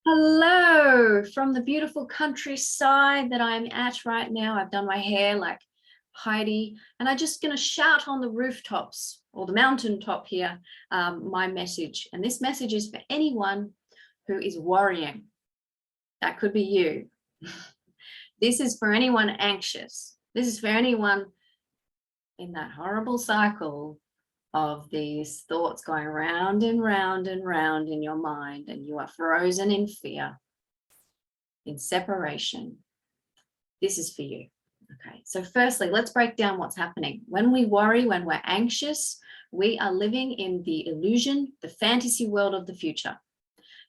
Hello from the beautiful countryside that I'm at right now. I've done my hair like Heidi, and I'm just going to shout on the rooftops or the mountaintop here my message. And this message is for anyone who is worrying. That could be you. This is for anyone anxious. This is for anyone in that horrible cycle of these thoughts going round and round and round in your mind, and you are frozen in fear, in separation. This is for you. Okay, so firstly, let's break down what's happening. When we worry, when we're anxious, we are living in the illusion, the fantasy world of the future,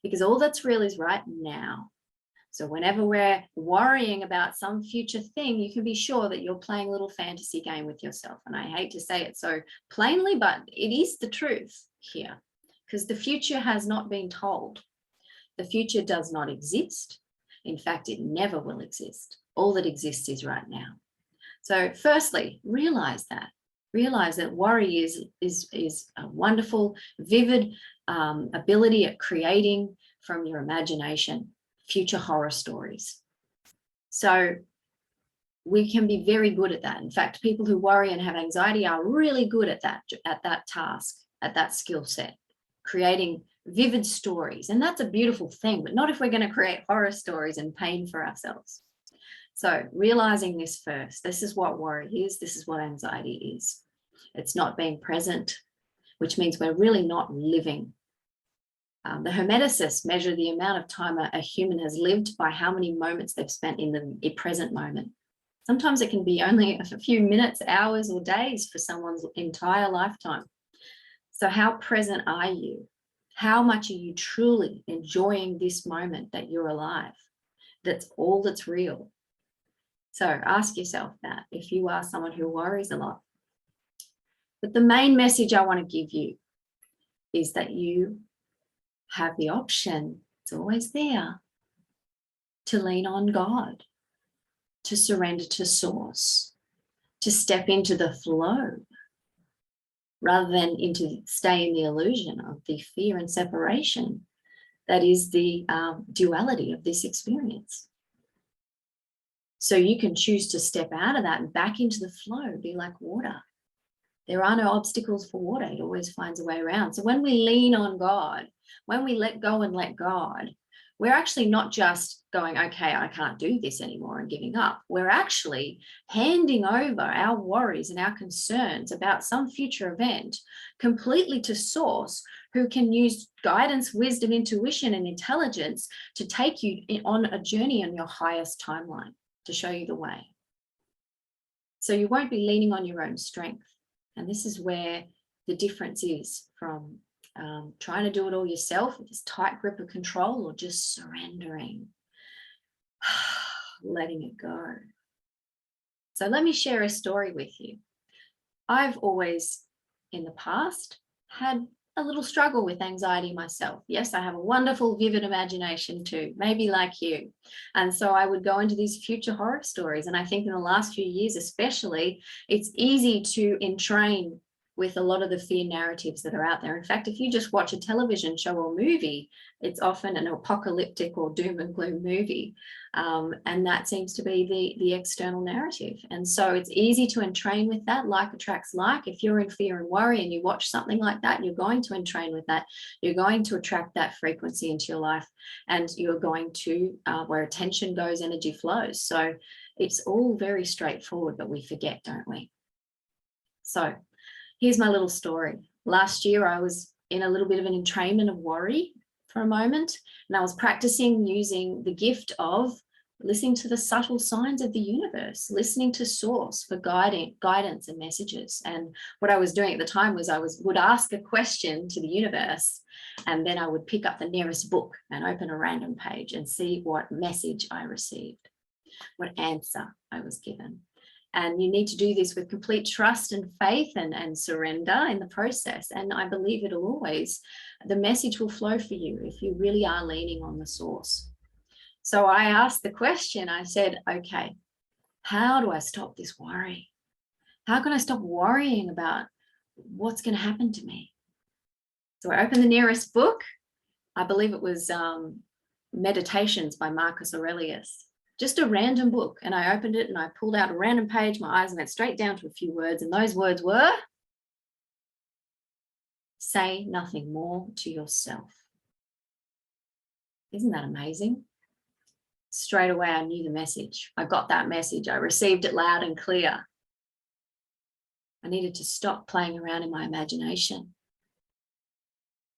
because all that's real is right now. So whenever we're worrying about some future thing, you can be sure that you're playing a little fantasy game with yourself. And I hate to say it so plainly, but it is the truth here, because the future has not been told. The future does not exist. In fact, it never will exist. All that exists is right now. So firstly, realize that. Realize that worry is a wonderful, vivid ability at creating from your imagination future horror stories. So we can be very good at that. In fact, people who worry and have anxiety are really good at that task, at that skill set, creating vivid stories. And that's a beautiful thing, but not if we're going to create horror stories and pain for ourselves. So realizing this first, this is what worry is, this is what anxiety is. It's not being present, which means we're really not living. The Hermeticists measure the amount of time a human has lived by how many moments they've spent in the present moment. Sometimes it can be only a few minutes, hours, or days for someone's entire lifetime. So how present are you? How much are you truly enjoying this moment that you're alive? That's all that's real. So ask yourself that if you are someone who worries a lot. But the main message I want to give you is that you have the option, it's always there, to lean on God, to surrender to source, to step into the flow, rather than stay in the illusion of the fear and separation that is the duality of this experience. So you can choose to step out of that and back into the flow, be like water. There are no obstacles for water. It always finds a way around. So when we lean on God, when we let go and let God, we're actually not just going, okay, I can't do this anymore and giving up. We're actually handing over our worries and our concerns about some future event completely to source, who can use guidance, wisdom, intuition, and intelligence to take you on a journey on your highest timeline, to show you the way. So you won't be leaning on your own strength. And this is where the difference is from trying to do it all yourself with this tight grip of control, or just surrendering, letting it go. So let me share a story with you. I've always, in the past, had a little struggle with anxiety myself. Yes, I have a wonderful, vivid imagination too, maybe like you. And so I would go into these future horror stories. And I think in the last few years, especially, it's easy to entrain with a lot of the fear narratives that are out there. In fact, if you just watch a television show or movie, it's often an apocalyptic or doom and gloom movie. And that seems to be the external narrative. And so it's easy to entrain with that. Like attracts like. If you're in fear and worry and you watch something like that, you're going to entrain with that. You're going to attract that frequency into your life, and you're going to, where attention goes, energy flows. So it's all very straightforward, but we forget, don't we? So here's my little story. Last year, I was in a little bit of an entrainment of worry for a moment, and I was practicing using the gift of listening to the subtle signs of the universe, listening to source for guidance and messages. And what I was doing at the time was would ask a question to the universe, and then I would pick up the nearest book and open a random page and see what message I received, what answer I was given. And you need to do this with complete trust and faith and surrender in the process. And I believe the message will flow for you if you really are leaning on the source. So I asked the question, I said, okay, how do I stop this worry? How can I stop worrying about what's going to happen to me? So I opened the nearest book. I believe it was Meditations by Marcus Aurelius. Just a random book. And I opened it and I pulled out a random page. My eyes went straight down to a few words. And those words were, say nothing more to yourself. Isn't that amazing? Straight away, I knew the message. I got that message. I received it loud and clear. I needed to stop playing around in my imagination.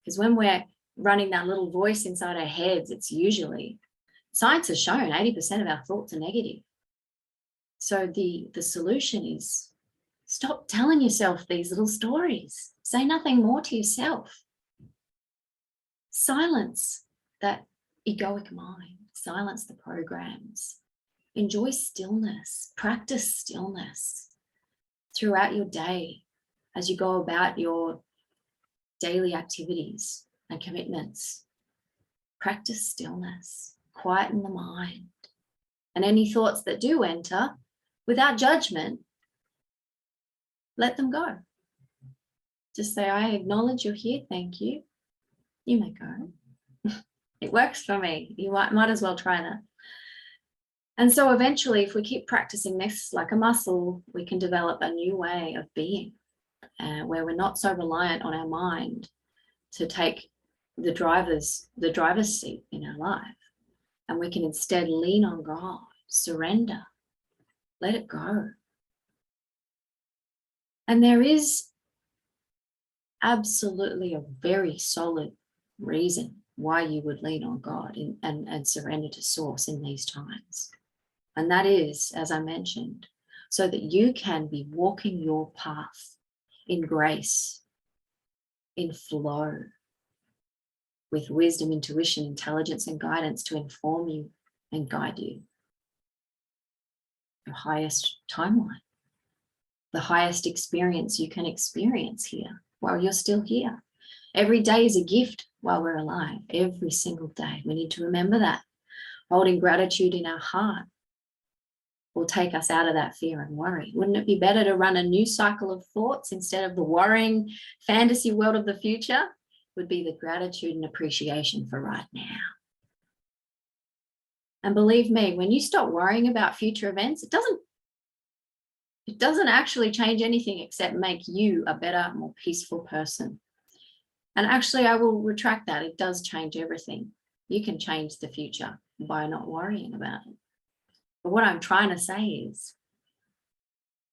Because when we're running that little voice inside our heads, it's usually, science has shown 80% of our thoughts are negative. So the solution is stop telling yourself these little stories. Say nothing more to yourself. Silence that egoic mind. Silence the programs. Enjoy stillness. Practice stillness throughout your day as you go about your daily activities and commitments. Practice stillness. Quieten the mind. And any thoughts that do enter, without judgment, let them go. Just say, I acknowledge you're here. Thank you. You may go. It works for me. You might as well try that. And so eventually, if we keep practicing this like a muscle, we can develop a new way of being where we're not so reliant on our mind to take the driver's seat in our life. And we can instead lean on God, surrender, let it go. And there is absolutely a very solid reason why you would lean on God and surrender to Source in these times. And that is, as I mentioned, so that you can be walking your path in grace, in flow, with wisdom, intuition, intelligence, and guidance to inform you and guide you. Your highest timeline, the highest experience you can experience here while you're still here. Every day is a gift while we're alive, every single day. We need to remember that. Holding gratitude in our heart will take us out of that fear and worry. Wouldn't it be better to run a new cycle of thoughts instead of the worrying fantasy world of the future? Would be the gratitude and appreciation for right now. And believe me, when you stop worrying about future events, it doesn't actually change anything except make you a better, more peaceful person. And actually, I will retract that. It does change everything. You can change the future by not worrying about it. But what I'm trying to say is,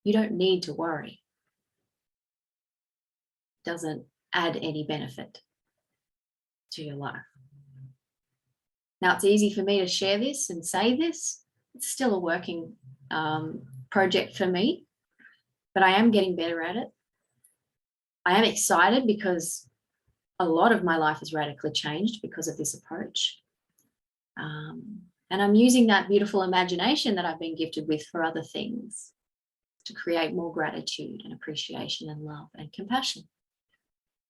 you don't need to worry. It doesn't add any benefit to your life. Now, it's easy for me to share this and say this. It's still a working project for me, but I am getting better at it. I am excited because a lot of my life has radically changed because of this approach. And I'm using that beautiful imagination that I've been gifted with for other things to create more gratitude and appreciation and love and compassion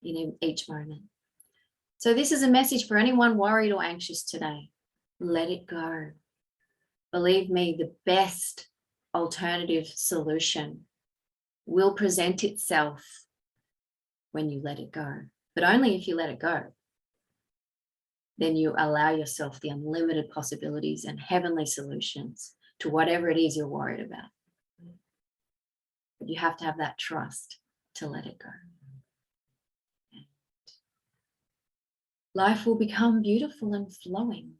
in each moment. So this is a message for anyone worried or anxious today. Let it go. Believe me, the best alternative solution will present itself when you let it go. But only if you let it go. Then you allow yourself the unlimited possibilities and heavenly solutions to whatever it is you're worried about. But you have to have that trust to let it go. Life will become beautiful and flowing.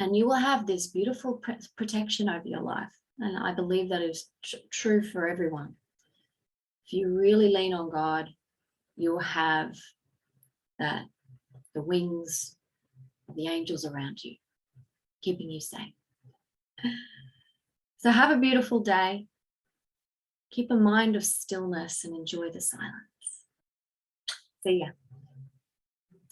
And you will have this beautiful protection over your life. And I believe that is true for everyone. If you really lean on God, you'll have that, the wings of the angels around you, keeping you safe. So have a beautiful day. Keep a mind of stillness and enjoy the silence. See ya.